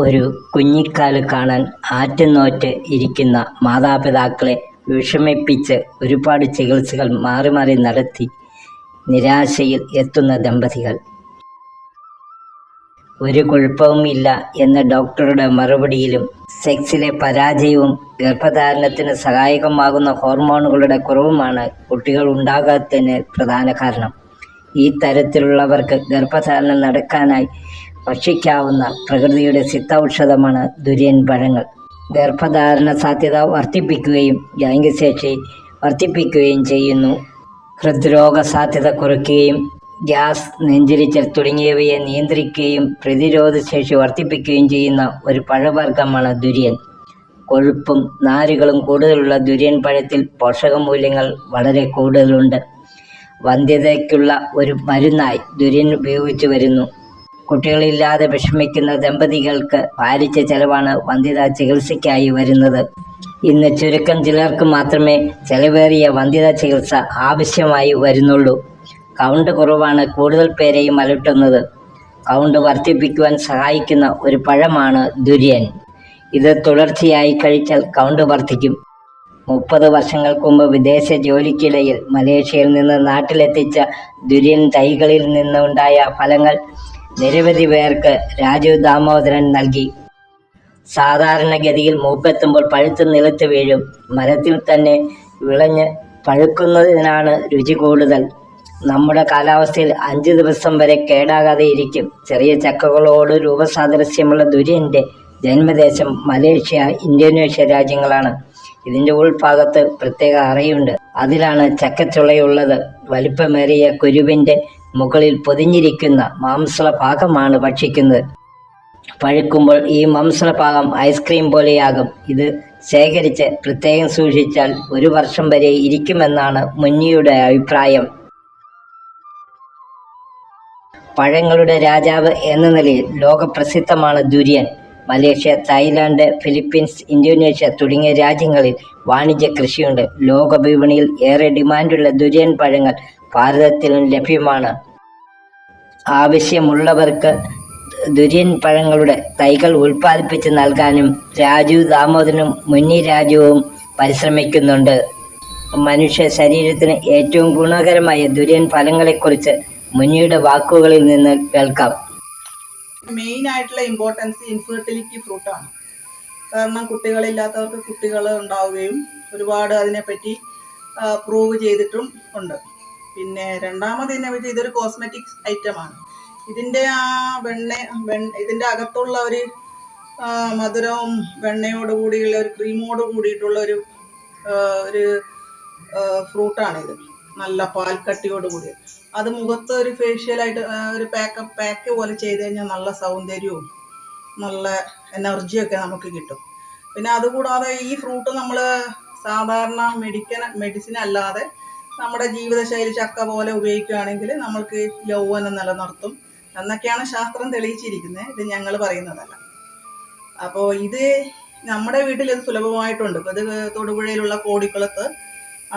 ഒരു കുഞ്ഞിക്കാല് കാണാൻ ആറ്റുനോറ്റ് ഇരിക്കുന്ന മാതാപിതാക്കളെ വിഷമിപ്പിച്ച് ഒരുപാട് ചികിത്സകൾ മാറി മാറി നടത്തി നിരാശയിൽ എത്തുന്ന ദമ്പതികൾ. ഒരു കുഴപ്പവും ഇല്ല എന്ന ഡോക്ടറുടെ മറുപടിയിലും സെക്സിലെ പരാജയവും ഗർഭധാരണത്തിന് സഹായകമാകുന്ന ഹോർമോണുകളുടെ കുറവുമാണ് കുട്ടികൾ ഉണ്ടാകാത്തതിന് പ്രധാന കാരണം. ഈ തരത്തിലുള്ളവർക്ക് ഗർഭധാരണം നടക്കാനായി ഭക്ഷിക്കാവുന്ന പ്രകൃതിയുടെ സിദ്ധൌഷധമാണ് ദുര്യൻ പഴങ്ങൾ. ഗർഭധാരണ സാധ്യത വർദ്ധിപ്പിക്കുകയും ലൈംഗികശേഷി വർദ്ധിപ്പിക്കുകയും ചെയ്യുന്നു. ഹൃദ്രോഗ സാധ്യത കുറയ്ക്കുകയും ഗ്യാസ്, നെഞ്ചിരിച്ചൽ തുടങ്ങിയവയെ നിയന്ത്രിക്കുകയും പ്രതിരോധശേഷി വർദ്ധിപ്പിക്കുകയും ചെയ്യുന്ന ഒരു പഴവർഗ്ഗമാണ് ദുര്യൻ. കൊഴുപ്പും നാരുകളും കൂടുതലുള്ള ദുര്യൻ പഴത്തിൽ പോഷകമൂല്യങ്ങൾ വളരെ കൂടുതലുണ്ട്. വന്ധ്യതയ്ക്കുള്ള ഒരു മരുന്നായി ദുര്യൻ ഉപയോഗിച്ചു വരുന്നു. കുട്ടികളില്ലാതെ വിഷമിക്കുന്ന ദമ്പതികൾക്ക് ഭാരിച്ച ചെലവാണ് വന്ധ്യതാ ചികിത്സയ്ക്കായി വരുന്നത്. ഇന്ന് ചുരുക്കം ചിലർക്ക് മാത്രമേ ചെലവേറിയ വന്ധ്യതാ ചികിത്സ ആവശ്യമായി വരുന്നുള്ളൂ. കൗണ്ട് കുറവാണ് കൂടുതൽ പേരെയും അലട്ടുന്നത്. കൗണ്ട് വർദ്ധിപ്പിക്കുവാൻ സഹായിക്കുന്ന ഒരു പഴമാണ് ദുര്യൻ. ഇത് തുടർച്ചയായി കഴിച്ചാൽ കൗണ്ട് വർദ്ധിക്കും. 30 വർഷങ്ങൾക്ക് മുമ്പ് വിദേശ ജോലിക്കിടയിൽ മലേഷ്യയിൽ നിന്ന് നാട്ടിലെത്തിച്ച ദുര്യൻ തൈകളിൽ നിന്നുണ്ടായ ഫലങ്ങൾ നിരവധി പേർക്ക് രാജീവ് ദാമോദരൻ നൽകി. സാധാരണഗതിയിൽ മൂപ്പെത്തുമ്പോൾ പഴുത്ത് നിലത്ത് വീഴും. മരത്തിൽ തന്നെ വിളഞ്ഞ് പഴുക്കുന്നതിനാണ് രുചി കൂടുതൽ. നമ്മുടെ കാലാവസ്ഥയിൽ 5 ദിവസം വരെ കേടാകാതെ ഇരിക്കും. ചെറിയ ചക്കകളോട് രൂപസാദൃശ്യമുള്ള ദുര്യൻ്റെ ജന്മദേശം മലേഷ്യ, ഇന്തോനേഷ്യ രാജ്യങ്ങളാണ്. ഇതിൻ്റെ ഉൾഭാഗത്ത് പ്രത്യേക അറയുണ്ട്. അതിലാണ് ചക്കച്ചുളയുള്ളത്. വലിപ്പമേറിയ കുരുവിൻ്റെ മുകളിൽ പൊതിഞ്ഞിരിക്കുന്ന മാംസള ഭാഗമാണ് ഭക്ഷിക്കുന്നത്. പഴുക്കുമ്പോൾ ഈ മാംസള ഭാഗം ഐസ്ക്രീം പോലെയാകും. ഇത് ശേഖരിച്ച് പ്രത്യേകം സൂക്ഷിച്ചാൽ 1 വർഷം വരെ ഇരിക്കുമെന്നാണ് മുന്നിയുടെ അഭിപ്രായം. പഴങ്ങളുടെ രാജാവ് എന്ന നിലയിൽ ലോകപ്രസിദ്ധമാണ് ദുര്യൻ. മലേഷ്യ, തായ്ലാൻഡ്, ഫിലിപ്പീൻസ്, ഇന്തോനേഷ്യ തുടങ്ങിയ രാജ്യങ്ങളിൽ വാണിജ്യ കൃഷിയുണ്ട്. ലോക വിപണിയിൽ ഏറെ ഡിമാൻഡുള്ള ദുര്യൻ പഴങ്ങൾ ഭാരതത്തിലും ലഭ്യമാണ്. ആവശ്യമുള്ളവർക്ക് ദുര്യൻ പഴങ്ങളുടെ തൈകൾ ഉൽപ്പാദിപ്പിച്ച് നൽകാനും രാജീവ് ദാമോദരനും മുന്നി രാജുവും പരിശ്രമിക്കുന്നുണ്ട്. മനുഷ്യ ശരീരത്തിന് ഏറ്റവും ഗുണകരമായ ദുര്യൻ ഫലങ്ങളെക്കുറിച്ച് മുന്നിയുടെ വാക്കുകളിൽ നിന്ന് കേൾക്കാം. മെയിൻ ആയിട്ടുള്ള ഇമ്പോർട്ടൻസ് ഇൻഫെർട്ടിലിറ്റി ഫ്രൂട്ടാണ്. കാരണം കുട്ടികളില്ലാത്തവർക്ക് കുട്ടികൾ ഉണ്ടാവുകയും ഒരുപാട് അതിനെപ്പറ്റി പ്രൂവ് ചെയ്തിട്ടും ഉണ്ട്. പിന്നെ രണ്ടാമതിനെ പറ്റി ഇതൊരു കോസ്മെറ്റിക്സ് ഐറ്റമാണ്. ഇതിൻ്റെ ആ ഇതിൻ്റെ അകത്തുള്ള ഒരു മധുരവും വെണ്ണയോട് കൂടിയുള്ള ഒരു ക്രീമോട് കൂടിയിട്ടുള്ള ഒരു ഫ്രൂട്ടാണിത്. നല്ല പാൽക്കട്ടിയോട് കൂടി അത് മുഖത്ത് ഒരു ഫേഷ്യലായിട്ട് ഒരു പാക്ക് പോലെ ചെയ്ത് കഴിഞ്ഞാൽ നല്ല സൗന്ദര്യവും നല്ല എനർജിയൊക്കെ നമുക്ക് കിട്ടും. പിന്നെ അതുകൂടാതെ ഈ ഫ്രൂട്ട് നമ്മൾ സാധാരണ മെഡിസിൻ അല്ലാതെ നമ്മുടെ ജീവിതശൈലി ചക്ക പോലെ ഉപയോഗിക്കുകയാണെങ്കിൽ നമ്മൾക്ക് യൗവനം നിലനിർത്തും എന്നൊക്കെയാണ് ശാസ്ത്രം തെളിയിച്ചിരിക്കുന്നത്. ഇത് ഞങ്ങൾ പറയുന്നതല്ല. അപ്പോൾ ഇത് നമ്മുടെ വീട്ടിൽ ഇത് സുലഭമായിട്ടുണ്ട്. ഇപ്പോൾ ഇത് തൊടുപുഴയിലുള്ള കോടിക്കുളത്ത്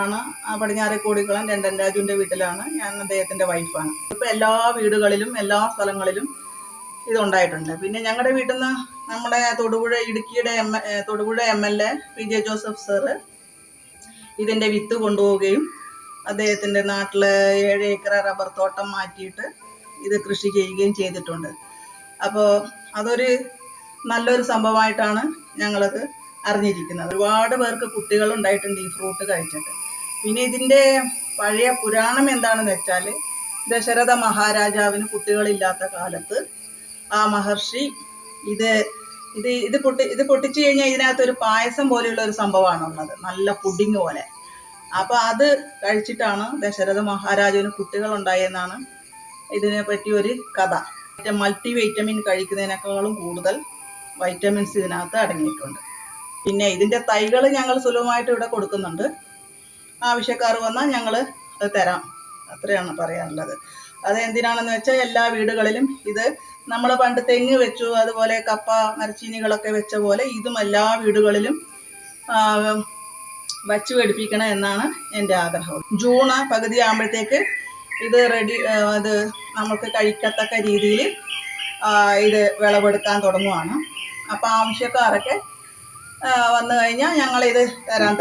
ആണ്. പടിഞ്ഞാറെ കോടിക്കുളം രണ്ടൻ രാജുവിൻ്റെ വീട്ടിലാണ്. ഞാൻ അദ്ദേഹത്തിൻ്റെ വൈഫാണ്. ഇപ്പോൾ എല്ലാ വീടുകളിലും എല്ലാ സ്ഥലങ്ങളിലും ഇതുണ്ടായിട്ടുണ്ട്. പിന്നെ ഞങ്ങളുടെ വീട്ടിൽ നിന്ന് നമ്മുടെ ഇടുക്കിയുടെ Thodupuzha MLA PJ Joseph sir ഇതിൻ്റെ വിത്ത് കൊണ്ടുപോവുകയും അദ്ദേഹത്തിൻ്റെ നാട്ടിൽ 7 ഏക്കർ റബ്ബർ തോട്ടം മാറ്റിയിട്ട് ഇത് കൃഷി ചെയ്യുകയും ചെയ്തിട്ടുണ്ട്. അപ്പോൾ അതൊരു നല്ലൊരു സംഭവമായിട്ടാണ് ഞങ്ങളത് അറിഞ്ഞിരിക്കുന്നത്. ഒരുപാട് പേർക്ക് കുട്ടികളുണ്ടായിട്ടുണ്ട് ഈ ഫ്രൂട്ട് കഴിച്ചിട്ട്. പിന്നെ ഇതിൻ്റെ പഴയ പുരാണം എന്താണെന്ന് വെച്ചാൽ ദശരഥ മഹാരാജാവിന് കുട്ടികളില്ലാത്ത കാലത്ത് ആ മഹർഷി ഇത് പൊട്ടിച്ചു കഴിഞ്ഞാൽ ഇതിനകത്തൊരു പായസം പോലെയുള്ള ഒരു സംഭവമാണുള്ളത്, നല്ല പുഡിങ് പോലെ. അപ്പോൾ അത് കഴിച്ചിട്ടാണ് ദശരഥ മഹാരാജാവിന് കുട്ടികളുണ്ടായെന്നാണ് ഇതിനെപ്പറ്റി ഒരു കഥ. മൾട്ടി വൈറ്റമിൻ കഴിക്കുന്നതിനേക്കാളും കൂടുതൽ വൈറ്റമിൻസ് ഇതിനകത്ത് അടങ്ങിയിട്ടുണ്ട്. പിന്നെ ഇതിൻ്റെ തൈകൾ ഞങ്ങൾ സുലഭമായിട്ട് ഇവിടെ കൊടുക്കുന്നുണ്ട്. ആവശ്യക്കാർ വന്നാൽ ഞങ്ങൾ അത് തരാം. അത്രയാണ് പറയാനുള്ളത്. അത് എന്തിനാണെന്ന് വെച്ചാൽ എല്ലാ വീടുകളിലും ഇത് നമ്മൾ പണ്ട് തെങ്ങ് വെച്ചു, അതുപോലെ കപ്പ മരച്ചീനികളൊക്കെ വെച്ച പോലെ ഇതും എല്ലാ വീടുകളിലും വച്ചു പിടിപ്പിക്കണം എന്നാണ് എൻ്റെ ആഗ്രഹം. ജൂൺ പകുതി ആകുമ്പോഴത്തേക്ക് ഇത് നമുക്ക് കഴിക്കത്തക്ക രീതിയിൽ ഇത് വിളവെടുക്കാൻ തുടങ്ങുവാണ്. അപ്പോൾ ആവശ്യക്കാരൊക്കെ വന്നു കഴിഞ്ഞാൽ ഞങ്ങളിത് തരാൻ